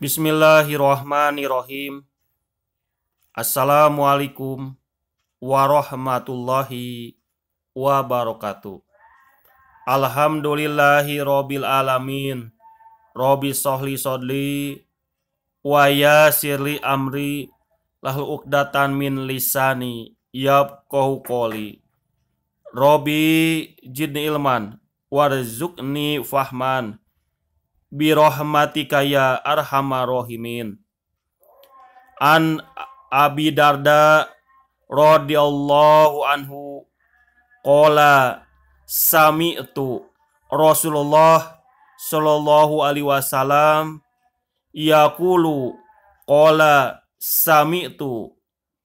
Bismillahirrahmanirrahim. Assalamualaikum warahmatullahi wabarakatuh. Alhamdulillahi rabbil alamin. Rabbi sholli sodli wa yassirli amri lahu uqdatan min lisani yafqahu qawli. Rabbi zidni ilman warzuqni fahman birahmatika ya arhamar rahimin. An Abi Darda radhiyallahu anhu qala sami'tu Rasulullah sallallahu alaihi wasallam yaqulu qala sami'tu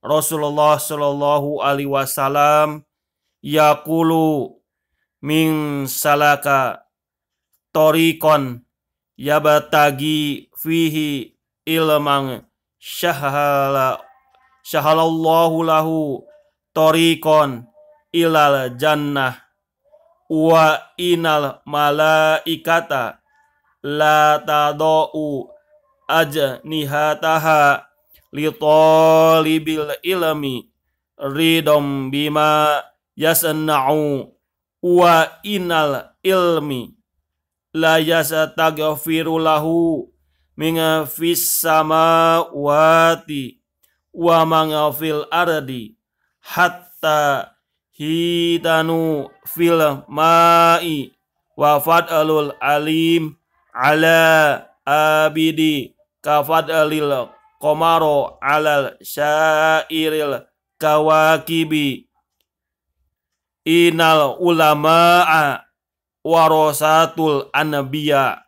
Rasulullah sallallahu alaihi wasallam yaqulu min salaka tariqan yabtagi fihi ilman syahalallahu lahu tariqan ilal jannah wa inal malaikata la tadau ajnihataha li talibil ilmi ridom bima yasna'u wa inal ilmi la yastaghfiru lahu min fis samawati wa man fil ardi hatta hitanu fil ma'i wa fadlul alim ala abidi ka fadlil qamaro alal syairil kawakibi inal ulama'a warasatul anbiya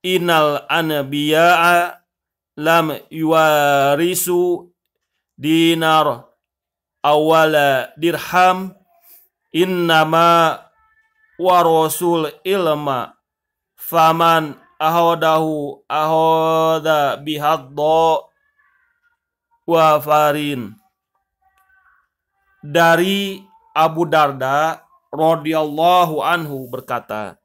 inal anbiya lam yuwarisu dinar awala dirham innama warasul ilma faman ahodahu ahoda bihaddo wa farin. Dari Abu Darda radhiyallahu anhu berkata,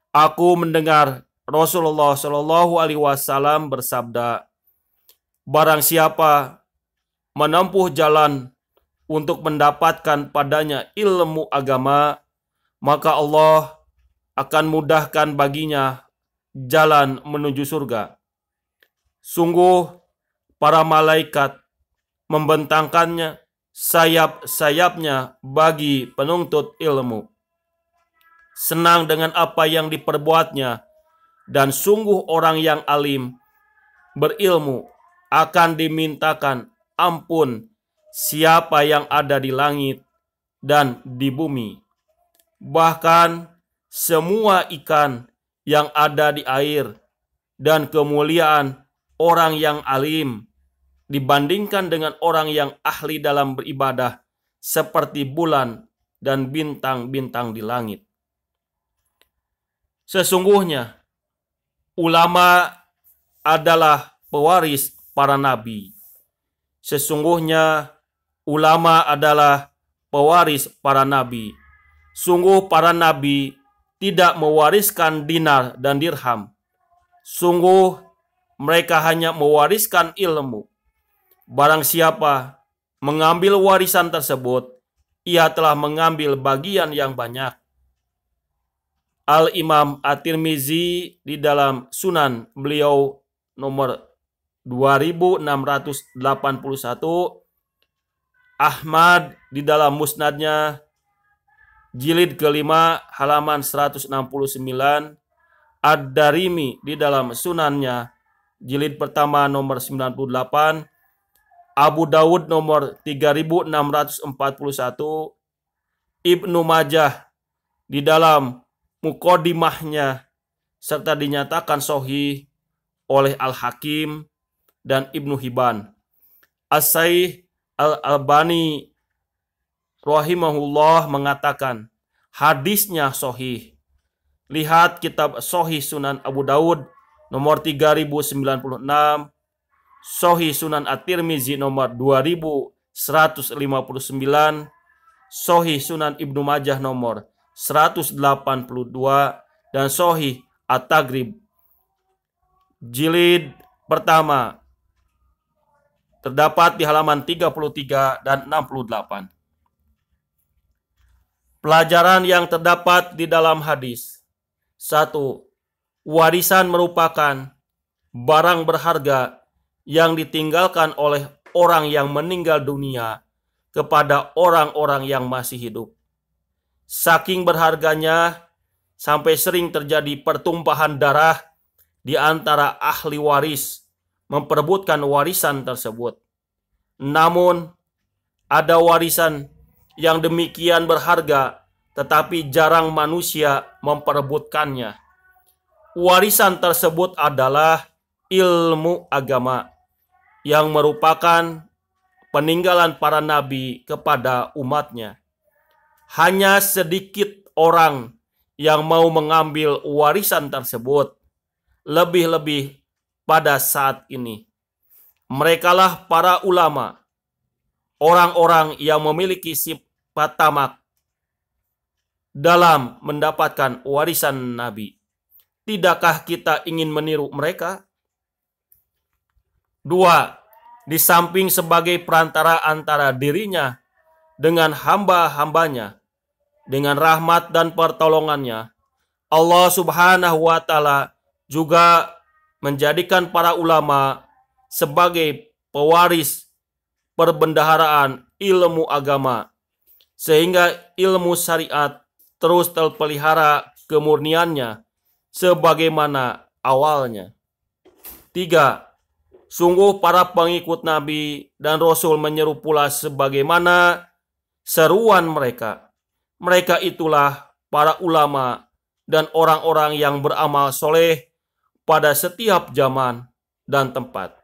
aku mendengar Rasulullah shallallahu alaihi wasallam bersabda, barang siapa menempuh jalan untuk mendapatkan padanya ilmu agama, maka Allah akan mudahkan baginya jalan menuju surga. Sungguh para malaikat membentangkannya sayap-sayapnya bagi penuntut ilmu, senang dengan apa yang diperbuatnya, dan sungguh orang yang alim berilmu akan dimintakan ampun siapa yang ada di langit dan di bumi. Bahkan semua ikan yang ada di air dan kemuliaan orang yang alim dibandingkan dengan orang yang ahli dalam beribadah seperti bulan dan bintang-bintang di langit. Sesungguhnya ulama adalah pewaris para nabi. Sesungguhnya ulama adalah pewaris para nabi. Sungguh para nabi tidak mewariskan dinar dan dirham. Sungguh mereka hanya mewariskan ilmu. Barang siapa mengambil warisan tersebut, ia telah mengambil bagian yang banyak. Al-Imam At-Tirmizi di dalam Sunan beliau nomor 2681, Ahmad di dalam Musnadnya jilid kelima halaman 169, Ad-Darimi di dalam Sunannya jilid pertama nomor 98, Abu Dawud nomor 3641, Ibnu Majah di dalam Muqaddimahnya serta dinyatakan sahih oleh Al-Hakim dan Ibnu Hibban. As-Syaikh Al-Albani rahimahullah mengatakan hadisnya sahih. Lihat kitab Sahih Sunan Abu Dawud nomor 3096, Sahih Sunan At-Tirmizi nomor 2159, Sahih Sunan Ibnu Majah nomor 182, dan Sahih At-Taghrib jilid pertama terdapat di halaman 33 dan 68. Pelajaran yang terdapat di dalam hadis. 1. Warisan merupakan barang berharga yang ditinggalkan oleh orang yang meninggal dunia kepada orang-orang yang masih hidup. Saking berharganya, sampai sering terjadi pertumpahan darah di antara ahli waris memperebutkan warisan tersebut. Namun, ada warisan yang demikian berharga, tetapi jarang manusia memperebutkannya. Warisan tersebut adalah ilmu agama yang merupakan peninggalan para nabi kepada umatnya. Hanya sedikit orang yang mau mengambil warisan tersebut, lebih-lebih pada saat ini. Merekalah para ulama, orang-orang yang memiliki sifat tamak dalam mendapatkan warisan Nabi. Tidakkah kita ingin meniru mereka? 2. Di samping sebagai perantara antara dirinya dengan hamba-hambanya, dengan rahmat dan pertolongannya, Allah Subhanahu wa Ta'ala juga menjadikan para ulama sebagai pewaris perbendaharaan ilmu agama, sehingga ilmu syariat terus terpelihara kemurniannya sebagaimana awalnya. 3. Sungguh para pengikut Nabi dan Rasul menyeru pula sebagaimana seruan mereka. Mereka itulah para ulama dan orang-orang yang beramal soleh pada setiap zaman dan tempat.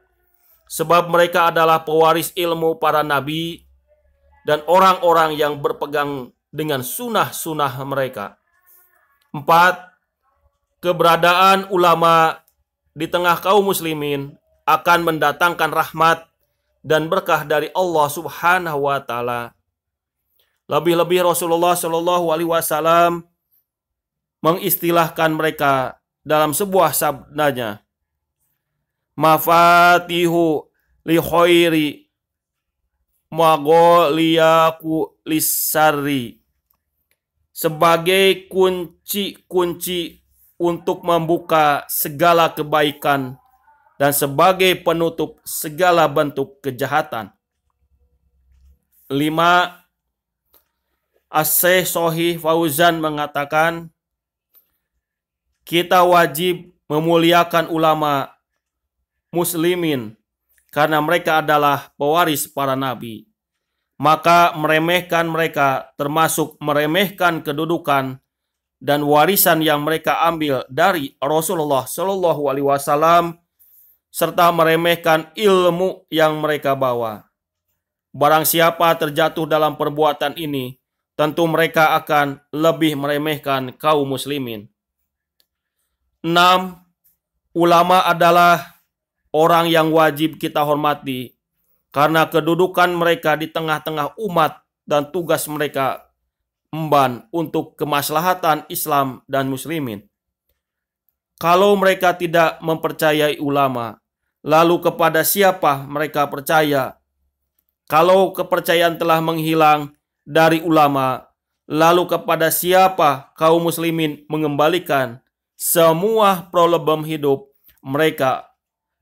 Sebab mereka adalah pewaris ilmu para nabi dan orang-orang yang berpegang dengan sunnah-sunnah mereka. 4. Keberadaan ulama di tengah kaum muslimin akan mendatangkan rahmat dan berkah dari Allah Subhanahu wa Ta'ala. Lebih-lebih Rasulullah Shallallahu Alaihi Wasallam mengistilahkan mereka dalam sebuah sabdanya, mafatihu li khairi magoliyaku lisari, sebagai kunci-kunci untuk membuka segala kebaikan dan sebagai penutup segala bentuk kejahatan. 5. As-Syaikh Shalih Fauzan mengatakan, kita wajib memuliakan ulama muslimin karena mereka adalah pewaris para nabi. Maka meremehkan mereka termasuk meremehkan kedudukan dan warisan yang mereka ambil dari Rasulullah Shallallahu Alaihi Wasallam serta meremehkan ilmu yang mereka bawa. Barang siapa terjatuh dalam perbuatan ini, tentu mereka akan lebih meremehkan kaum muslimin. 6. Ulama adalah orang yang wajib kita hormati karena kedudukan mereka di tengah-tengah umat dan tugas mereka emban untuk kemaslahatan Islam dan muslimin. Kalau mereka tidak mempercayai ulama, lalu kepada siapa mereka percaya? Kalau kepercayaan telah menghilang dari ulama, lalu kepada siapa kaum muslimin mengembalikan semua problem hidup mereka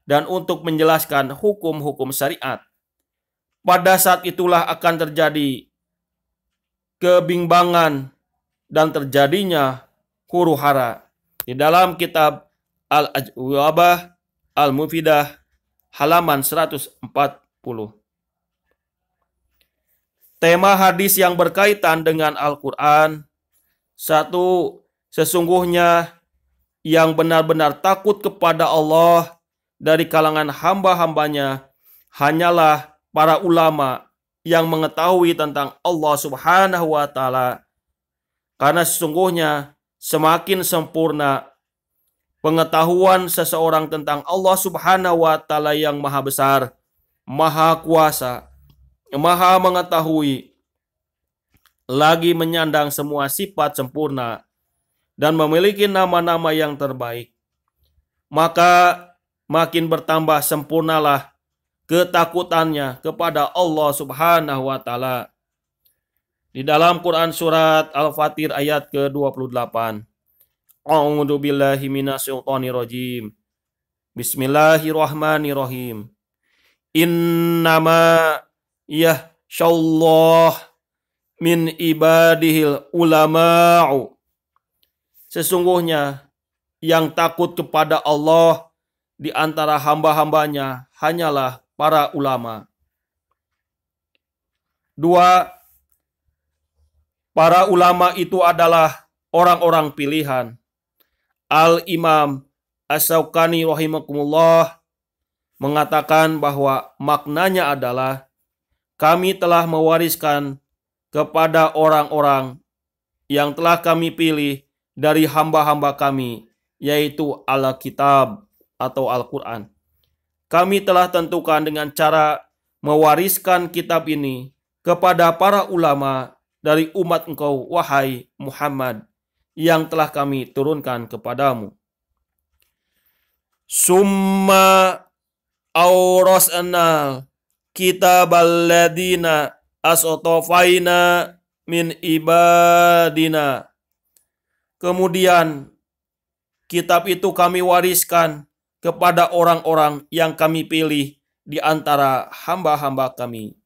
dan untuk menjelaskan hukum-hukum syariat? Pada saat itulah akan terjadi kebimbangan dan terjadinya huru-hara. Di dalam kitab Al-Ajwabah Al-Mufidah halaman 140. Tema hadis yang berkaitan dengan Al-Quran. 1. Sesungguhnya yang benar-benar takut kepada Allah dari kalangan hamba-hambanya hanyalah para ulama yang mengetahui tentang Allah Subhanahu wa Ta'ala. Karena sesungguhnya semakin sempurna pengetahuan seseorang tentang Allah Subhanahu wa Ta'ala yang maha besar, maha kuasa, maha mengetahui, lagi menyandang semua sifat sempurna dan memiliki nama-nama yang terbaik, maka makin bertambah sempurnalah ketakutannya kepada Allah Subhanahu wa taala. Di dalam Quran surat Al-Fatir ayat ke-28. A'udzu billahi minasyaitonir rajim. Bismillahirrahmanirrahim. Innama yakhsyallah min ibadihil ulama'u. Sesungguhnya yang takut kepada Allah di antara hamba-hambanya hanyalah para ulama. 2. Para ulama itu adalah orang-orang pilihan. Al-Imam As-Syaukani rahimakumullah mengatakan bahwa maknanya adalah kami telah mewariskan kepada orang-orang yang telah kami pilih dari hamba-hamba kami, yaitu Al-Kitab atau Al-Quran. Kami telah tentukan dengan cara mewariskan kitab ini kepada para ulama dari umat engkau, wahai Muhammad, yang telah kami turunkan kepadamu. Summa aurasna kitabal ladina asotofaina min ibadina. Kemudian kitab itu kami wariskan kepada orang-orang yang kami pilih di antara hamba-hamba kami.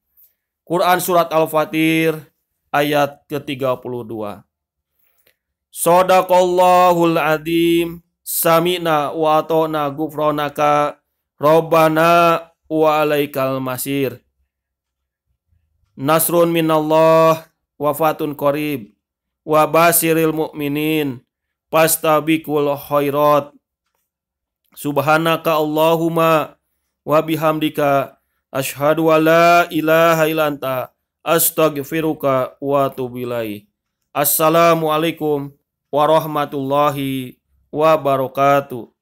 Quran surat Al-Fatir ayat ke-32. Shadaqallahul adzim. Sami'na wa ata'na ghufranaka Rabbana wa alaikal masir. Nasrun minallah wa fatun qarib wa basiril mu'minin fastabiqul khairat. Subhanaka Allahumma wa bihamdika asyhadu an la ilaha illa anta astaghfiruka wa atubu ilaik. Assalamualaikum warahmatullahi wabarakatuh.